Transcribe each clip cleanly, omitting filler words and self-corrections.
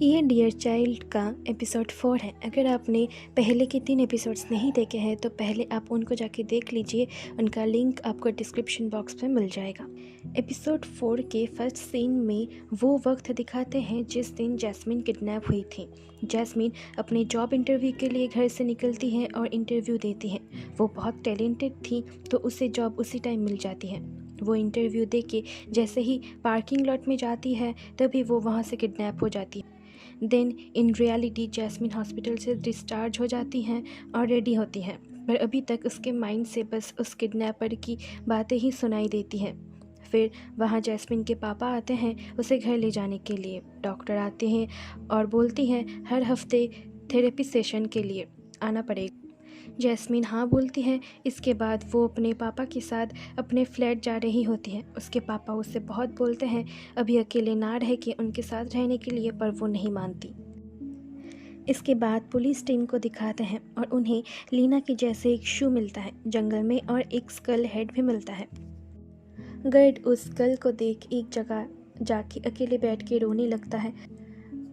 ये dear child का episode 4 है। अगर आपने पहले के 3 एपिसोड्स नहीं देखे हैं तो पहले आप उनको जाके देख लीजिए। उनका लिंक आपको डिस्क्रिप्शन बॉक्स में मिल जाएगा। एपिसोड 4 के फर्स्ट सीन में वो वक्त दिखाते हैं जिस दिन जैस्मिन किडनैप हुई थी। जैस्मिन अपने जॉब इंटरव्यू के लिए घर से निकलती है और इंटरव्यू देती है। वो बहुत टैलेंटेड थी तो उसे जॉब उसी टाइम मिल जाती है। वो इंटरव्यू दे के जैसे ही पार्किंग लॉट में जाती है तभी वो वहाँ से किडनैप हो जाती है। Then in reality Jasmine hospital से डिस्चार्ज हो जाती हैं और रेडी होती हैं, पर अभी तक उसके माइंड से बस उस किडनैपर की बातें ही सुनाई देती हैं। फिर वहाँ जैस्मिन के पापा आते हैं उसे घर ले जाने के लिए। डॉक्टर आते हैं और बोलती हैं हर हफ्ते थेरेपी सेशन के लिए आना पड़ेगा। जैस्मिन हाँ बोलती है। इसके बाद वो अपने पापा के साथ अपने फ्लैट जा रही होती है। उसके पापा उससे बहुत बोलते हैं अभी अकेले ना रह के उनके साथ रहने के लिए, पर वो नहीं मानती। इसके बाद पुलिस टीम को दिखाते हैं और उन्हें लीना के जैसे एक शू मिलता है जंगल में और एक स्कल हेड भी मिलता है। गर्ड उस स्कल को देख एक जगह जाके अकेले बैठ के रोने लगता है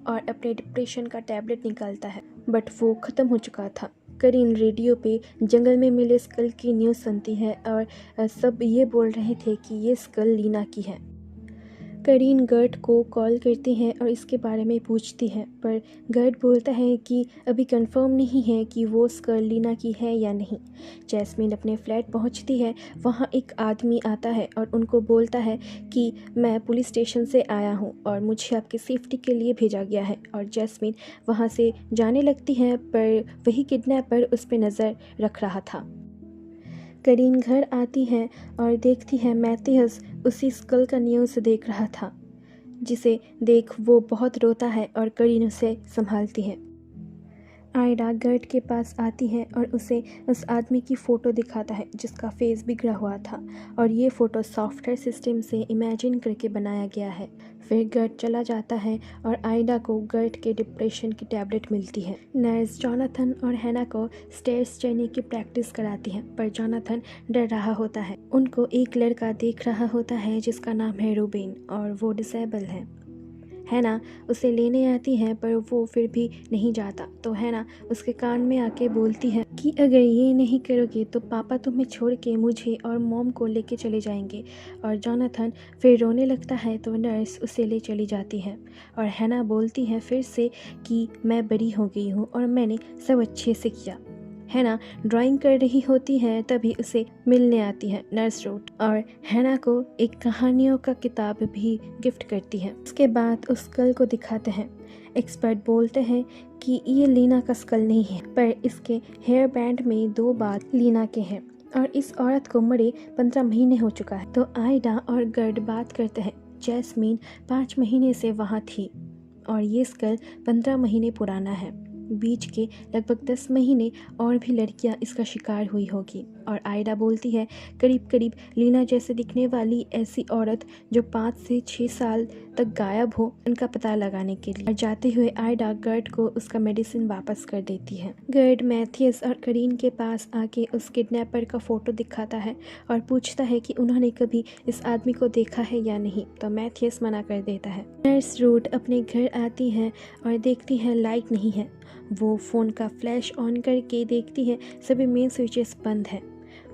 और अपने डिप्रेशन का टैबलेट निकालता है, बट वो ख़त्म हो चुका था। करीन रेडियो पे जंगल में मिले स्कल की न्यूज़ सुनती है और सब ये बोल रहे थे कि ये स्कल लीना की है। करीन गर्ट को कॉल करती है और इसके बारे में पूछती है, पर गर्ट बोलता है कि अभी कंफर्म नहीं है कि वो स्कल लीना की है या नहीं। जैस्मिन अपने फ्लैट पहुंचती है। वहां एक आदमी आता है और उनको बोलता है कि मैं पुलिस स्टेशन से आया हूं और मुझे आपकी सेफ्टी के लिए भेजा गया है। और जैस्मिन वहां से जाने लगती है, पर वही किडनैपर उस पर नज़र रख रहा था। करीन घर आती है और देखती है मैथियस उसी स्कल का न्यूज़ देख रहा था, जिसे देख वो बहुत रोता है और करीन उसे संभालती है। आयडा गर्ट के पास आती है और उसे उस आदमी की फ़ोटो दिखाता है जिसका फेस बिगड़ा हुआ था और ये फ़ोटो सॉफ्टवेयर सिस्टम से इमेजिन करके बनाया गया है। फिर गर्ट चला जाता है और आयडा को गर्ट के डिप्रेशन की टैबलेट मिलती है। नर्स जोनाथन और हैना को स्टेयर्स चढ़ने की प्रैक्टिस कराती है, पर जोनाथन डर रहा होता है। उनको एक लड़का देख रहा होता है जिसका नाम है रूबेन और वो डिसेबल है। हैना उसे लेने आती है पर वो फिर भी नहीं जाता, तो हैना उसके कान में आके बोलती है कि अगर ये नहीं करोगे तो पापा तुम्हें छोड़ के मुझे और मॉम को लेके चले जाएंगे। और जोनाथन फिर रोने लगता है तो नर्स उसे ले चली जाती है और हैना बोलती है फिर से कि मैं बड़ी हो गई हूँ और मैंने सब अच्छे से किया। हैना ड्राइंग कर रही होती है तभी उसे मिलने आती है नर्स रोट और हैना को एक कहानियों का किताब भी गिफ्ट करती है। उसके बाद उस स्कल को दिखाते हैं। एक्सपर्ट बोलते हैं कि ये लीना का स्कल नहीं है, पर इसके हेयर बैंड में 2 बात लीना के हैं और इस औरत को मरे 15 महीने हो चुका है। तो आयडा और गर्ड बात करते हैं। जैस्मिन 5 महीने से वहाँ थी और ये स्कल 15 महीने पुराना है। बीच के लगभग 10 महीने और भी लड़कियां इसका शिकार हुई होगी। और आयडा बोलती है करीब करीब लीना जैसे दिखने वाली ऐसी औरत जो 5 से 6 साल तक गायब हो, उनका पता लगाने के लिए। और जाते हुए आयडा गर्ड को उसका मेडिसिन वापस कर देती है। गर्ड मैथियस और करीन के पास आके उस किडनैपर का फ़ोटो दिखाता है और पूछता है कि उन्होंने कभी इस आदमी को देखा है या नहीं, तो मैथियस मना कर देता है। नर्स रूट अपने घर आती है और देखती है लाइट नहीं है। वो फ़ोन का फ्लैश ऑन करके देखती है सभी मेन स्विचेस बंद है।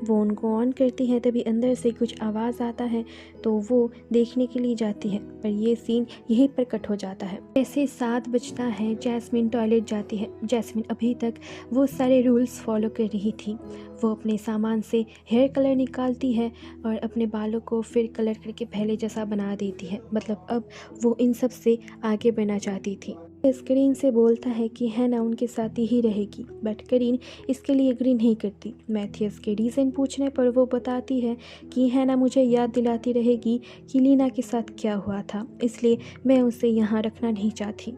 वो उनको ऑन करती है तभी अंदर से कुछ आवाज़ आता है, तो वो देखने के लिए जाती है, पर ये सीन यहीं पर कट हो जाता है। जैसे 7 बजता है जैस्मिन टॉयलेट जाती है। जैस्मिन अभी तक वो सारे रूल्स फॉलो कर रही थी। वो अपने सामान से हेयर कलर निकालती है और अपने बालों को फिर कलर करके पहले जैसा बना देती है। मतलब अब वो इन सब से आगे बढ़ना चाहती थी। करीन से बोलता है कि हैना उनके साथ ही रहेगी, बट करीन इसके लिए एग्री नहीं करती। मैथियस के रीज़न पूछने पर वो बताती है कि हैना मुझे याद दिलाती रहेगी कि लीना के साथ क्या हुआ था, इसलिए मैं उसे यहाँ रखना नहीं चाहती।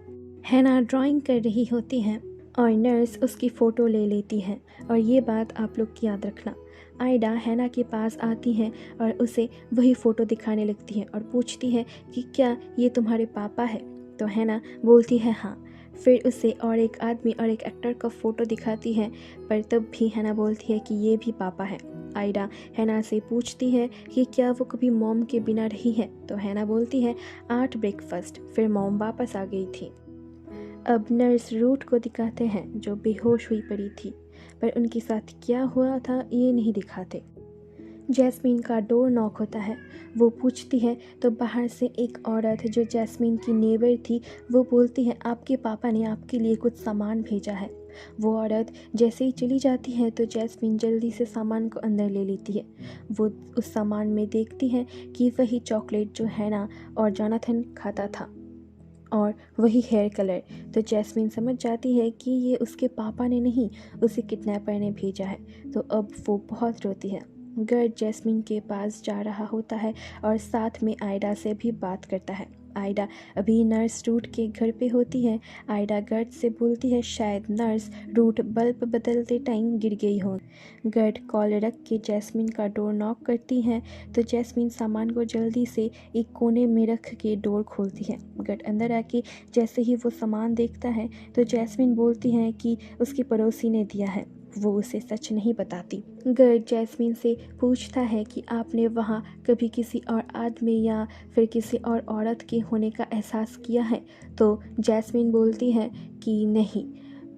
हैना ड्राइंग कर रही होती है और नर्स उसकी फ़ोटो ले लेती है। और ये बात आप लोग याद रखना। आयडा हैना के पास आती है और उसे वही फ़ोटो दिखाने लगती है और पूछती है कि क्या ये तुम्हारे पापा है, तो हैना बोलती है हाँ। फिर उसे और एक आदमी और एक एक्टर का फ़ोटो दिखाती है, पर तब भी हैना बोलती है कि ये भी पापा है। आयडा हैना से पूछती है कि क्या वो कभी मॉम के बिना रही है, तो हैना बोलती है 8 ब्रेकफास्ट। फिर मॉम वापस आ गई थी। अब नर्स रूट को दिखाते हैं जो बेहोश हुई पड़ी थी, पर उनके साथ क्या हुआ था ये नहीं दिखाते। जैस्मीन का डोर नॉक होता है। वो पूछती है तो बाहर से एक औरत जो जैस्मीन की नेबर थी वो बोलती है आपके पापा ने आपके लिए कुछ सामान भेजा है। वो औरत जैसे ही चली जाती है तो जैस्मीन जल्दी से सामान को अंदर ले लेती है। वो उस सामान में देखती है कि वही चॉकलेट जो हैना और जोनाथन खाता था और वही हेयर कलर। तो जैस्मीन समझ जाती है कि ये उसके पापा ने नहीं, उसे किडनैपर ने भेजा है। तो अब वो बहुत रोती है। गर्ड जैस्मीन के पास जा रहा होता है और साथ में आयडा से भी बात करता है। आयडा अभी नर्स रूट के घर पे होती है। आयडा गर्ड से बोलती है शायद नर्स रूट बल्ब बदलते टाइम गिर गई हो। गर्ड कॉल रख के जैस्मीन का डोर नॉक करती हैं तो जैस्मीन सामान को जल्दी से एक कोने में रख के डोर खोलती है। गर्ड अंदर आके जैसे ही वो सामान देखता है तो जैस्मीन बोलती है कि उसके पड़ोसी ने दिया है। वो उसे सच नहीं बताती। गर्ड जैस्मीन से पूछता है कि आपने वहाँ कभी किसी और आदमी या फिर किसी और औरत के होने का एहसास किया है? तो जैस्मीन बोलती है कि नहीं,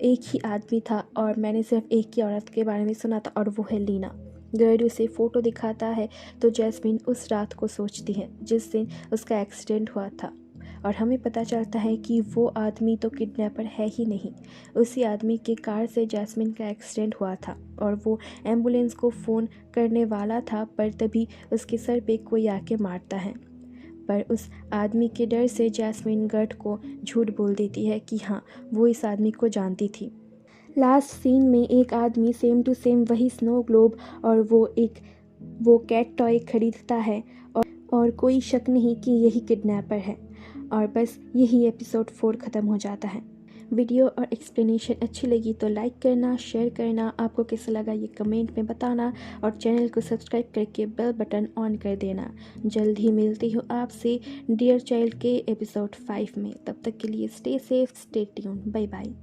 एक ही आदमी था और मैंने सिर्फ एक ही औरत के बारे में सुना था और वो है लीना। गर्ड उसे फ़ोटो दिखाता है तो जैस्मीन उस रात को सोचती है जिस दिन उसका एक्सीडेंट हुआ था और हमें पता चलता है कि वो आदमी तो किडनैपर है ही नहीं। उसी आदमी के कार से जैस्मीन का एक्सीडेंट हुआ था और वो एम्बुलेंस को फ़ोन करने वाला था, पर तभी उसके सर पे कोई आके मारता है। पर उस आदमी के डर से जैस्मीन गर्ड को झूठ बोल देती है कि हाँ, वो इस आदमी को जानती थी। लास्ट सीन में एक आदमी सेम टू सेम वही स्नो ग्लोब और वो कैट टॉय खरीदता है और कोई शक नहीं कि यही किडनैपर है। और बस यही एपिसोड 4 ख़त्म हो जाता है। वीडियो और एक्सप्लेनेशन अच्छी लगी तो लाइक करना, शेयर करना, आपको कैसा लगा ये कमेंट में बताना और चैनल को सब्सक्राइब करके बेल बटन ऑन कर देना। जल्द ही मिलती हूँ आपसे डियर चाइल्ड के एपिसोड 5 में। तब तक के लिए stay safe, stay tuned, bye bye.